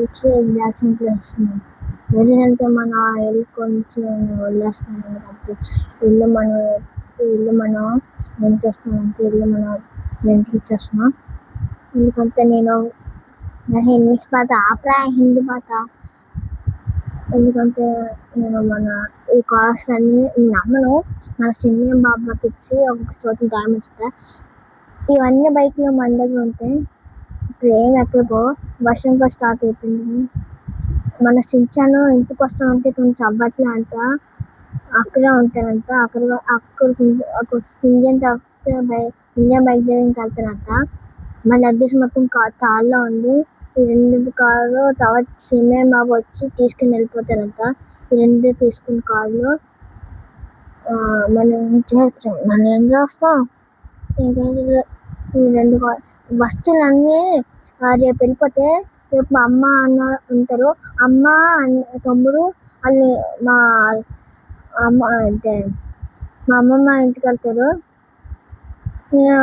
వచ్చి relaxing place వెళ్ళినంతే మన ఇల్లు కొంచెం వదిలేస్తున్నాం. ఎందుకంటే ఇల్లు మనం ఏం చేస్తున్నామంటే ఇల్లు మనం రెంట్కి ఇచ్చేస్తున్నాం. ఎందుకంటే నేను ఇంగ్లీష్ బాత ఆపరా హిందీ బాత ఎందుకంటే నేను మన ఈ కాస్ట్ అన్ని నమ్మను. మన సినిమా బాబాకి ఇచ్చి ఒక చోట దామించుతా. ఇవన్నీ బైక్లు మన దగ్గర ఉంటే ట్రైన్ ఎక్కడికో వర్షంగా స్టార్ట్ అయిపోయింది. మన సించాను ఇంటికి వస్తామంటే కొంచెం అవ్వట్లే అంట. అక్కడే ఉంటానంట. అక్కడ ఇండియన్ బైక్ డ్రైవింగ్కి వెళ్తానంట. మా లగేజ్ మొత్తం కార్లో ఉంది. ఈ 2 కార్లు తర్వాత సినిమా బాబు వచ్చి తీసుకుని వెళ్ళిపోతారంట. ఈ 2 తీసుకుని కార్లు మనం ఏం చేస్తాం. ఇంకా ఈ 2 వస్తువులన్నీ రేపు వెళ్ళిపోతే రేపు మా అమ్మ అన్న ఉంటారు. అమ్మ తమ్ముడు వాళ్ళు మా అమ్మమ్మ ఇంటికి వెళ్తారు. నేను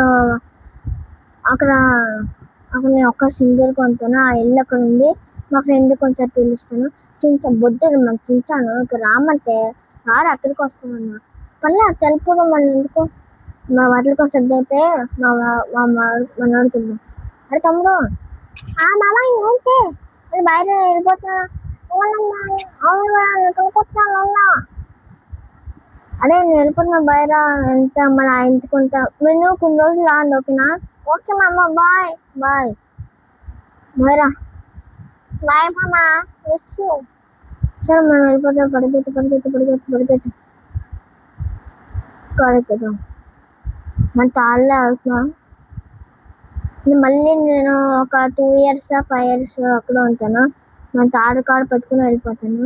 అక్కడ నేను ఒక్క సింగిల్గా ఉంటాను. ఆ ఇల్లు అక్కడ ఉంది. మా ఫ్రెండ్ కొంచెం పిలుస్తాను. బొద్దుడు మన సించాను ఇక రామంటే రారు. అక్కడికి వస్తామన్నా పర్లే తెలిపోదాం. మన ఎందుకు మా వాటిల కోసం సర్దైపోయి మనవాడికి వెళ్దాం. అరే తమ్ముడు మామ ఏంటి బయట వెళ్ళిపోతున్నా? అరే నేను వెళ్ళిపోతున్నా బయట ఎంత మన ఇంటికి ఉంటా. నేను కొన్ని రోజులు రాండి ఓకేనా? ఓకే మామ బాయ్ బాయ్ బాయ్ మామ మిస్ యూ. సరే మనం వెళ్ళిపోతాం. పరిగెత్తుదాం. మన తాళ్ళే వెళ్తున్నాం. మళ్ళీ నేను ఒక 2 years 5 years అక్కడ ఉంటాను. మన కారు పెట్టుకుని వెళ్ళిపోతాను.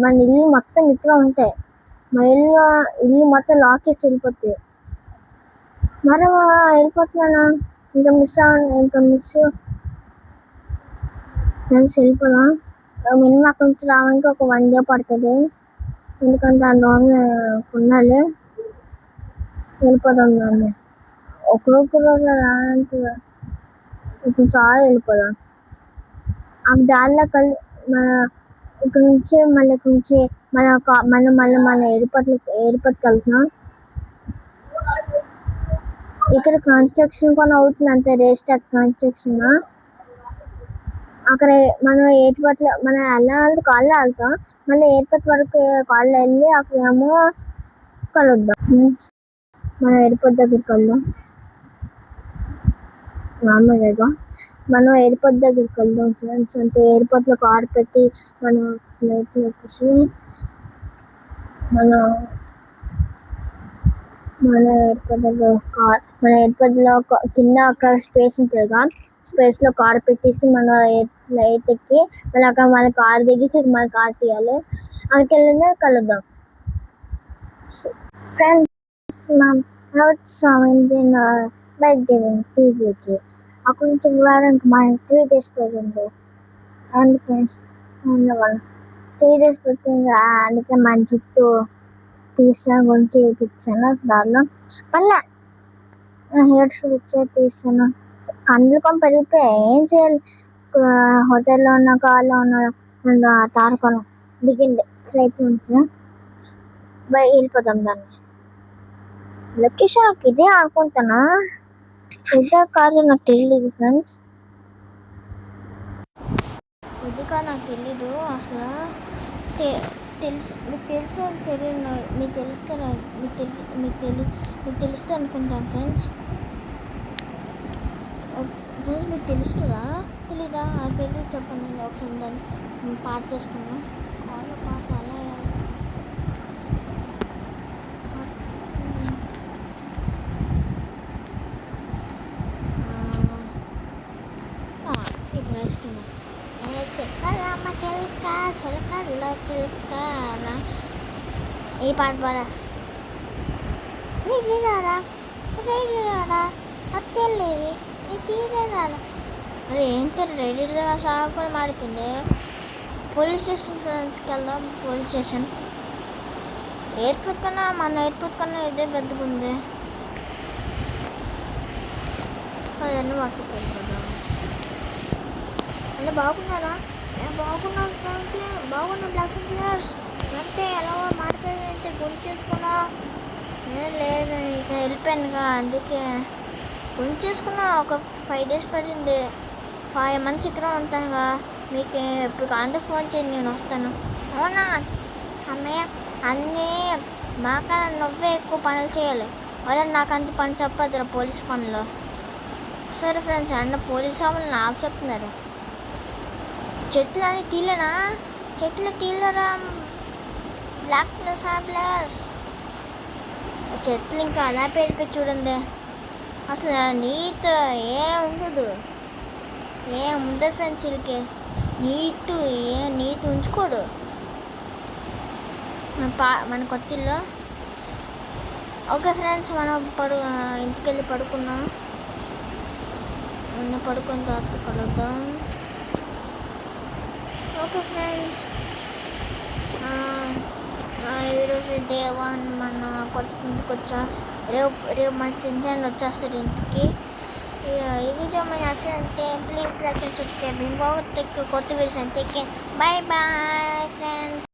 మన ఇల్లు మొత్తం ఇక్కడ ఉంటాయి. మా ఇల్లు మొత్తం లాక్ చేసి వెళ్ళిపోతాయి. మరి వెళ్ళిపోతున్నాను. ఇంకా మిస్ వెళ్ళిపోదాం. మినిమం అక్కడి నుంచి రావడానికి ఒక 1 day పడుతుంది. ఎందుకంటే ఆ రోజు కొన్నాళ్ళు వెళ్ళిపోదాం. దాన్ని ఒక రోజు రానంటే ఇప్పుడు చాలా వెళ్ళిపోదాం. ఆ దారిలో మన ఇక్కడ నుంచి మన ఎయిర్పోర్ట్కి వెళ్తున్నాం. ఇక్కడ కన్స్ట్రక్షన్ కూడా అవుతుంది. అంతే రేస్టాక్ కన్స్ట్రక్షన్. అక్కడ మనం ఎయిర్పోర్ట్లో మనం వెళ్ళాలంటే కాళ్ళు వెళ్తాం. మళ్ళీ ఎయిర్పోర్ట్ వరకు కాళ్ళు వెళ్ళి అక్కడేమో కలుద్దాం. మనం ఎయిర్పోర్ట్ దగ్గరికి వెళ్దాం. మామూలుగా మనం ఎయిర్పోర్ట్ దగ్గరికి వెళ్దాం ఫ్రెండ్స్. అంటే ఎయిర్పోర్ట్లో కార్ పెట్టి మనం ఫ్లైట్లో వచ్చేసి మన ఎయిర్పోర్ట్లో కింద ఒక స్పేస్ ఉంటుంది కదా. స్పేస్లో కార్ పెట్టేసి మన ఫ్లైట్ ఎక్కి మళ్ళీ అక్కడ మన కార్ దిగేసి మన కార్ తీయాలి. అక్కడికి వెళ్ళినా కలుద్దాం ఫ్రెండ్స్. వచ్చాం ఇండియన్ బైక్ డ్రైవింగ్ టీవీకి. అక్కడి నుంచి వెళ్ళడానికి మనకి 3 days పడుతుంది. అందుకే 3 days పడుతుంది. అందుకే మన చుట్టూ తీసాను గురించి చూపించాను. దానిలో పల్లె హెయిర్స్ తీసాను. కండ్లు పడిపోయాయి. ఏం చేయాలి? హోటల్లో ఉన్న కార్లో ఉన్న తారకం దిగింది ఫ్లైట్ నుంచి. వెళ్ళిపోతాం. దాన్ని లొకేషన్ ఇదే అనుకుంటానా. ఇదే కాదు నాకు తెలియదు ఫ్రెండ్స్. ఇది కాదు నాకు తెలీదు అసలు. తెలుసు మీకు తెలియదు. మీకు తెలుస్తుంది అనుకుంటాను ఫ్రెండ్స్. మీకు తెలుస్తుందా తెలీదా? తెలియదు చెప్పండి. నేను ఒకసారి దాన్ని పాట చేసుకున్నాను. కాళ్ళు పాట అలా ఇప్పుడు వేస్తున్నా. చిలకలమ్మ చిలక చిలకల్లో చిలక ఈ పాట పాడా. రారా అత్తలేవి నీ తీరే రారా. అరే ఏంటి రెడీ సాగుకొని మారిపోయింది. పోలీస్ స్టేషన్ ఫ్రెండ్స్కి వెళ్దాం. పోలీస్ స్టేషన్ ఎయిర్పోర్ట్ కన్నా మన ఎయిర్పోర్ట్ కన్నా ఇదే పెద్దగా ఉంది. అదన్నీ వాటికి వెళ్ళిపోదాం. అంటే బాగున్నారా? బాగున్నాను బ్లాక్ ప్లేయర్స్ అంతే ఎలా మాట్లాడాలంటే గుండు చేసుకున్నా లేదు ఇక వెళ్ళిపోయానుగా అందుకే గుండు చేసుకున్నా ఒక 5 days పడింది 5 months ఇక్కడ ఉంటానుగా మీకు ఎప్పుడు కాంటే ఫోన్ చేయండి నేను వస్తాను అవునా అన్నయ్య అన్నీ మాక నువ్వే ఎక్కువ పనులు చేయాలి వాళ్ళని నాకు అంత పని చెప్పదురా పోలీస్ పనులు సరే ఫ్రెండ్స్ అన్న పోలీస్ వాళ్ళు నాకు చెప్తున్నారు చెట్లు అని తీలేనా చెట్లు తీలరా బ్లాక్ ప్లేయర్స్ చెట్లు ఇంకా అలా పెరిపి చూడండి అసలు నీట్ ఏం ఉండదు ఏం ఉండదు ఫ్రెండ్స్ వీళ్ళకి నీట్ ఉంచుకోడు మన కొత్తిల్లో ఓకే ఫ్రెండ్స్ మనం ఇంటికి వెళ్ళి పడుకున్నాం పడుకున్న తర్వాత కలుద్దాం ఓకే ఫ్రెండ్స్ ఈరోజు డే 1 మన ఇంటికి వచ్చా రేపు మన సింజన్ వచ్చేస్తారు ఇంటికి ఈ వీడియో మన నచ్చినంటే ప్లీజ్ లైక్ అండ్ సబ్స్క్రైబ్ ఇంకొక కొత్త వీడియోస్ అంటే బాయ్ ఫ్రెండ్స్